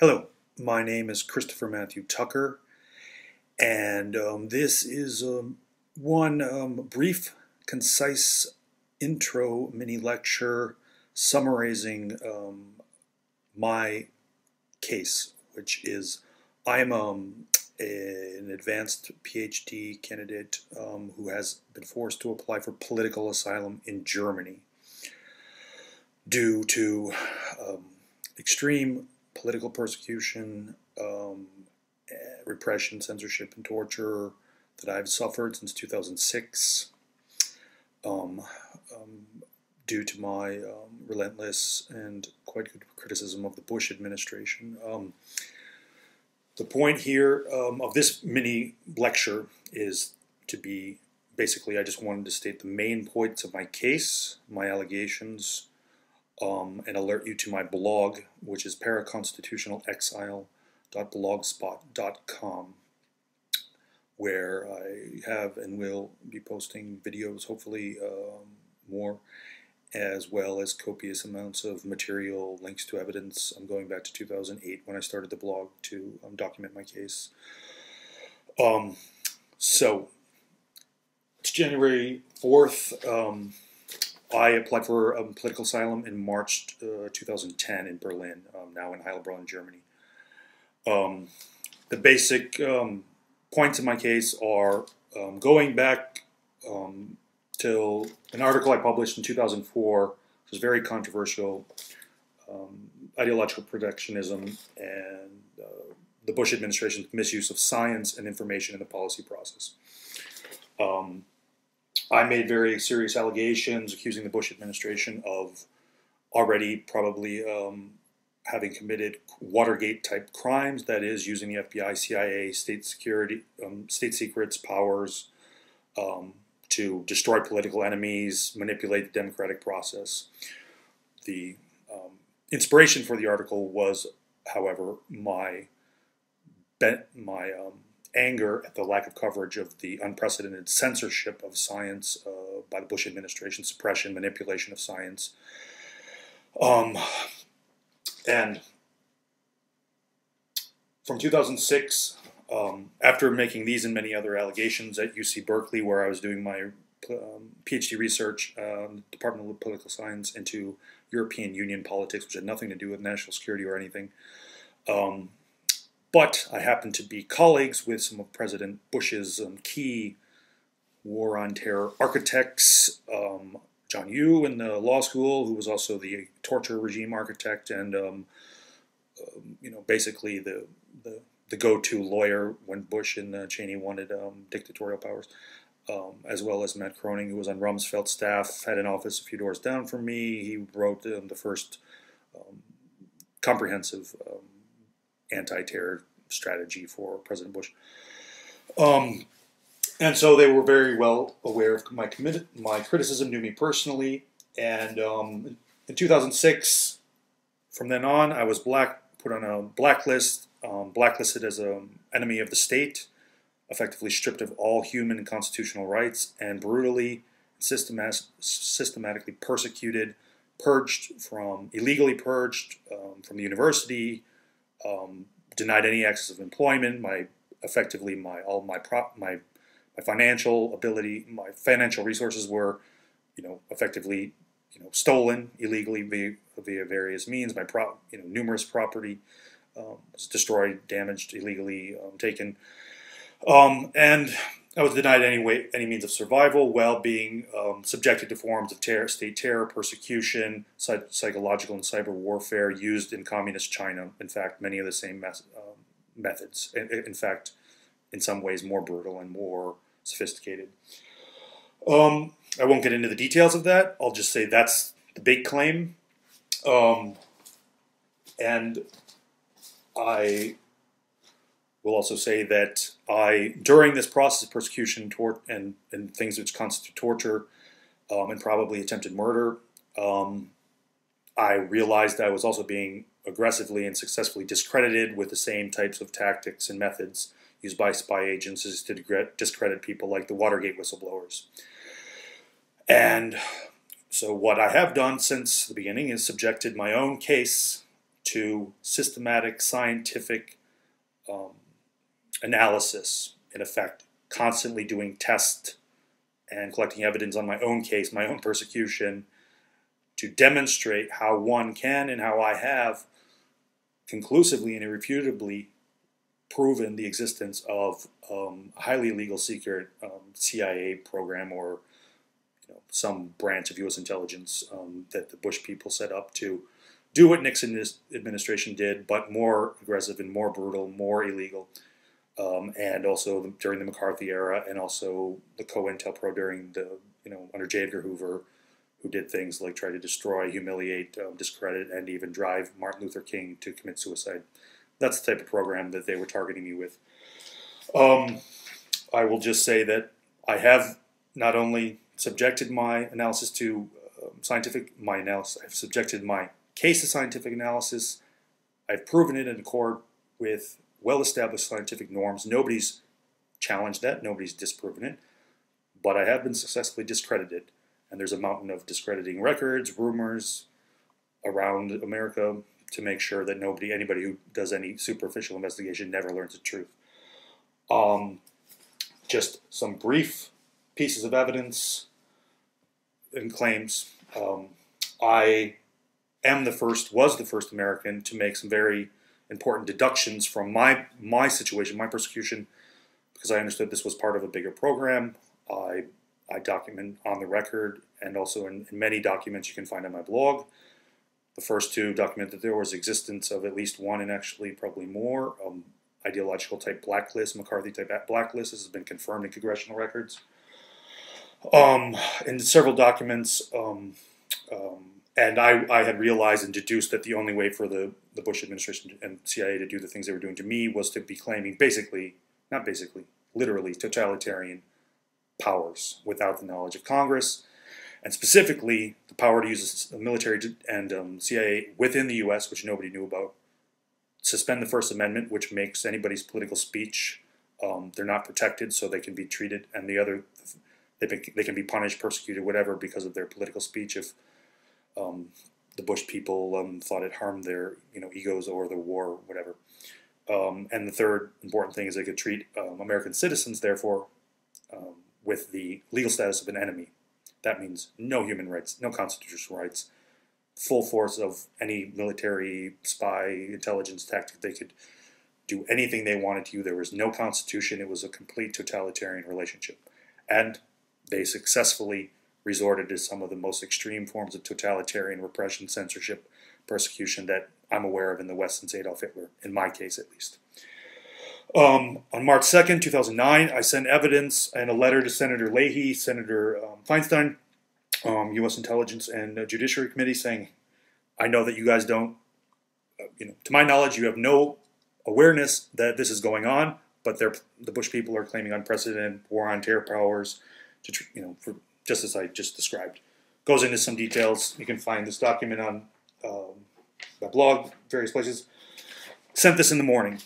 Hello, my name is Christopher Matthew Tucker, and this is one brief, concise intro mini lecture summarizing my case, which is I'm an advanced PhD candidate who has been forced to apply for political asylum in Germany due to extreme political persecution, repression, censorship, and torture that I've suffered since 2006 um, due to my relentless and quite good criticism of the Bush administration. The point here of this mini lecture is to be basically, I just wanted to state the main points of my case, my allegations, and alert you to my blog, which is paraconstitutionalexile.blogspot.com, where I have and will be posting videos, hopefully more, as well as copious amounts of material, links to evidence. I'm going back to 2008 when I started the blog to document my case. So, it's January 4th. I applied for political asylum in March 2010 in Berlin, now in Heilbronn, Germany. The basic points in my case are going back till an article I published in 2004, which was very controversial, ideological protectionism and the Bush administration's misuse of science and information in the policy process. I made very serious allegations accusing the Bush administration of already probably having committed Watergate-type crimes, that is, using the FBI, CIA, state security, state secrets, powers to destroy political enemies, manipulate the democratic process. The inspiration for the article was, however, my anger at the lack of coverage of the unprecedented censorship of science by the Bush administration, suppression, manipulation of science. And from 2006, after making these and many other allegations at UC Berkeley, where I was doing my PhD research, Department of Political Science, into European Union politics, which had nothing to do with national security or anything. But I happened to be colleagues with some of President Bush's key war on terror architects, John Yoo in the law school, who was also the torture regime architect and basically the go-to lawyer when Bush and Cheney wanted dictatorial powers, as well as Matt Croning, who was on Rumsfeld's staff, had an office a few doors down from me. He wrote the first comprehensive anti-terror strategy for President Bush. And so they were very well aware of my criticism, knew me personally. And in 2006, from then on, I was put on a blacklist, blacklisted as an enemy of the state, effectively stripped of all human and constitutional rights, and brutally, systematically persecuted, illegally purged from the university, denied any access of employment. My financial ability, my financial resources were, effectively, stolen illegally via various means. My numerous property was destroyed, damaged, illegally taken, and I was denied any means of survival, while being subjected to forms of state terror, persecution, psychological and cyber warfare used in communist China. In fact, many of the same methods. In fact, in some ways more brutal and more sophisticated. I won't get into the details of that. I'll just say that's the big claim. And I will also say that during this process of persecution and things which constitute torture and probably attempted murder, I realized I was also being aggressively and successfully discredited with the same types of tactics and methods used by spy agencies to discredit people like the Watergate whistleblowers. And so what I have done since the beginning is subjected my own case to systematic scientific analysis, in effect, constantly doing tests and collecting evidence on my own case, my own persecution, to demonstrate how one can and how I have conclusively and irrefutably proven the existence of a highly illegal secret CIA program, or some branch of U.S. intelligence that the Bush people set up to do what Nixon's administration did, but more aggressive and more brutal, more illegal, and also during the McCarthy era, and also the COINTELPRO during the under J. Edgar Hoover, who did things like try to destroy, humiliate, discredit, and even drive Martin Luther King to commit suicide. That's the type of program that they were targeting me with. I will just say that I have not only subjected my analysis to I've subjected my case to scientific analysis. I've proven it in accord with well-established scientific norms. Nobody's challenged that. Nobody's disproven it. But I have been successfully discredited. And there's a mountain of discrediting records, rumors around America to make sure that anybody who does any superficial investigation never learns the truth. Just some brief pieces of evidence and claims. I was the first American to make some very important deductions from my situation, my persecution, because I understood this was part of a bigger program. I document on the record, and also in many documents you can find on my blog. The first two document that there was existence of at least one, and actually probably more, ideological type blacklist, McCarthy type blacklist. This has been confirmed in congressional records. In several documents, and I had realized and deduced that the only way for the Bush administration and CIA to do the things they were doing to me was to be claiming literally totalitarian powers without the knowledge of Congress, and specifically the power to use the military and CIA within the U.S., which nobody knew about, suspend the First Amendment, which makes anybody's political speech, they're not protected, so they can be treated, and the other, they can be punished, persecuted, whatever, because of their political speech if the Bush people thought it harmed their egos or the war or whatever. And the third important thing is they could treat American citizens, therefore, with the legal status of an enemy. That means no human rights, no constitutional rights, full force of any military, spy, intelligence tactic. They could do anything they wanted to you. There was no constitution. It was a complete totalitarian relationship. And they successfully resorted to some of the most extreme forms of totalitarian repression, censorship, persecution that I'm aware of in the West since Adolf Hitler, in my case at least. On March 2nd, 2009, I sent evidence and a letter to Senator Leahy, Senator Feinstein, U.S. Intelligence and Judiciary Committee, saying, I know that you guys don't, to my knowledge, you have no awareness that this is going on, but the Bush people are claiming unprecedented war on terror powers, just as I just described. Goes into some details. You can find this document on my blog, various places. Sent this in the morning.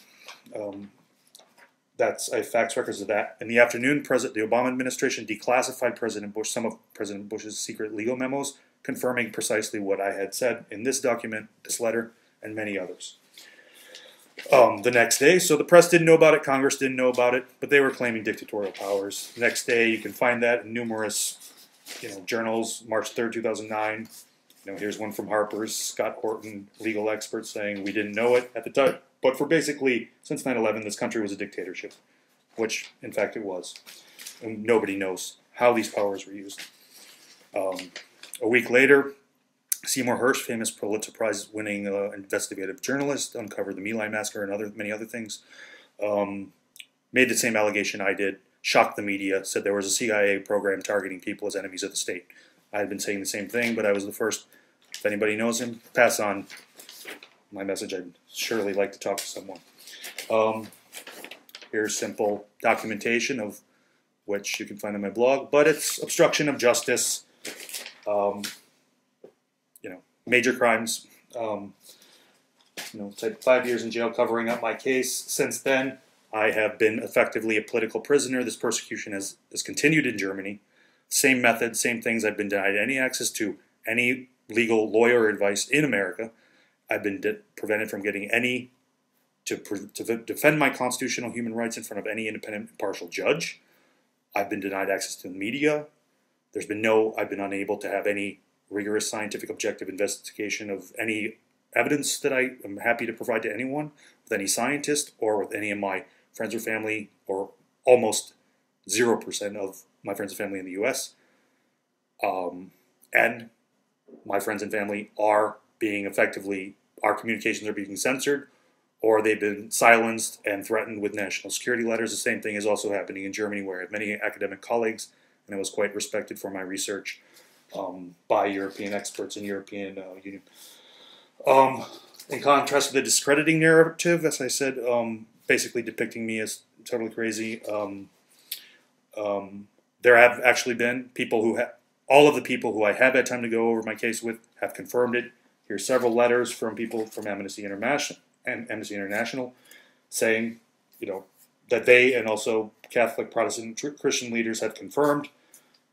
I have fax records of that. In the afternoon, the Obama administration declassified some of President Bush's secret legal memos, confirming precisely what I had said in this document, this letter, and many others. The next day, so the press didn't know about it, Congress didn't know about it, but they were claiming dictatorial powers. The next day, you can find that in numerous journals. March 3rd, 2009. Here's one from Harper's, Scott Horton, legal expert, saying we didn't know it at the time, but for basically, since 9/11, this country was a dictatorship, which, in fact, it was. And nobody knows how these powers were used. A week later, Seymour Hersh, famous Pulitzer Prize-winning investigative journalist, uncovered the My Lai massacre and many other things, made the same allegation I did, shocked the media, said there was a CIA program targeting people as enemies of the state. I had been saying the same thing, but I was the first. If anybody knows him, pass on my message. I'd surely like to talk to someone. Here's simple documentation of which you can find on my blog, but it's obstruction of justice, major crimes, type 5 years in jail covering up my case. Since then, I have been effectively a political prisoner. This persecution has continued in Germany. Same method, same things. I've been denied any access to any legal lawyer advice in America. I've been prevented from getting any to defend my constitutional human rights in front of any independent, impartial judge. I've been denied access to the media. I've been unable to have any rigorous scientific objective investigation of any evidence that I am happy to provide to anyone, with any scientist or with any of my friends or family, or almost 0% of my friends and family in the US. And my friends and family are being our communications are being censored, or they've been silenced and threatened with national security letters. The same thing is also happening in Germany, where I have many academic colleagues, and I was quite respected for my research by European experts in European Union. In contrast to the discrediting narrative, as I said, basically depicting me as totally crazy, there have actually been people who all of the people who I have had time to go over my case with have confirmed it. Here's several letters from people from Amnesty International saying, that they and also Catholic, Protestant, Christian leaders have confirmed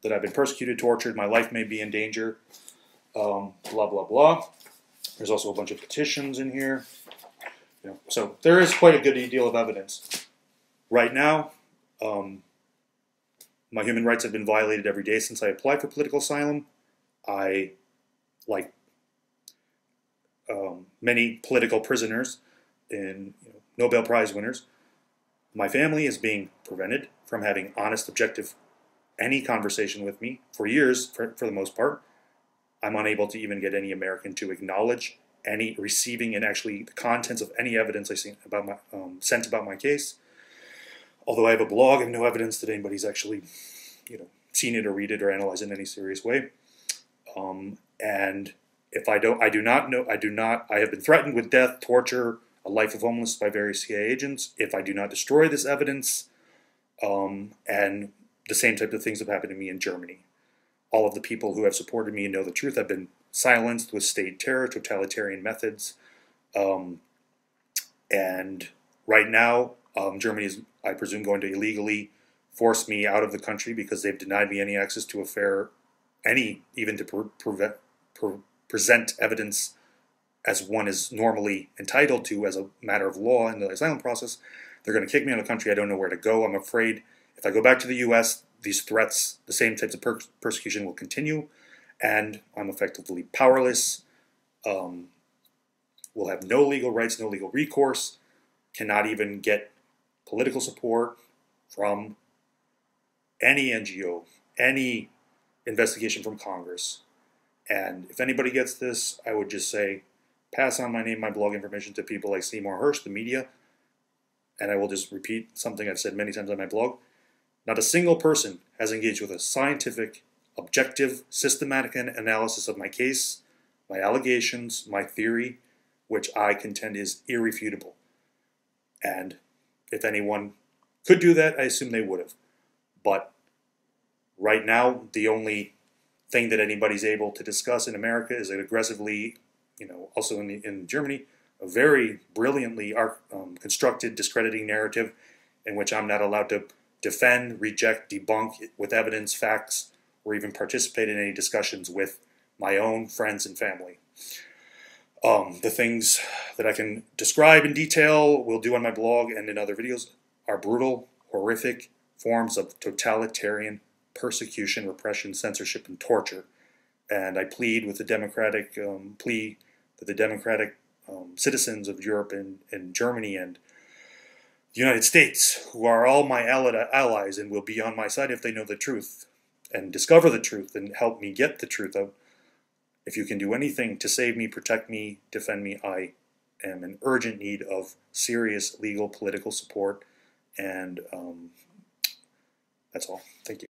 that I've been persecuted, tortured, my life may be in danger, blah, blah, blah. There's also a bunch of petitions in here. So there is quite a good deal of evidence. Right now, my human rights have been violated every day since I applied for political asylum. I, like many political prisoners and Nobel Prize winners, my family is being prevented from having honest, objective, any conversation with me for years, for the most part. I'm unable to even get any American to acknowledge any receiving and actually the contents of any evidence I sent about my case. Although I have a blog, I have no evidence that anybody's actually, seen it or read it or analyzed it in any serious way. And if I have been threatened with death, torture, a life of homelessness by various CIA agents if I do not destroy this evidence, and the same type of things have happened to me in Germany. All of the people who have supported me and know the truth have been silenced with state terror, totalitarian methods. And right now, Germany is, I presume, going to illegally force me out of the country because they've denied me any access to even to present evidence as one is normally entitled to as a matter of law in the asylum process. They're going to kick me out of the country. I don't know where to go. I'm afraid if I go back to the U.S., these threats, the same types of persecution will continue, and I'm effectively powerless. Will have no legal rights, no legal recourse, cannot even get political support from any NGO, any investigation from Congress. And if anybody gets this, I would just say, pass on my name, my blog information to people like Seymour Hersh, the media, and I will just repeat something I've said many times on my blog. Not a single person has engaged with a scientific, objective, systematic analysis of my case, my allegations, my theory, which I contend is irrefutable. And if anyone could do that, I assume they would have. But right now, the only thing that anybody's able to discuss in America is an aggressively, also in Germany, a very brilliantly constructed, discrediting narrative in which I'm not allowed to defend, reject, debunk with evidence, facts, or even participate in any discussions with my own friends and family. The things that I can describe in detail, will do on my blog and in other videos, are brutal, horrific forms of totalitarian persecution, repression, censorship, and torture. And I plead with the democratic citizens of Europe and Germany and the United States, who are all my allies and will be on my side if they know the truth and discover the truth and help me get the truth out. If you can do anything to save me, protect me, defend me, I am in urgent need of serious legal, political support. And that's all. Thank you.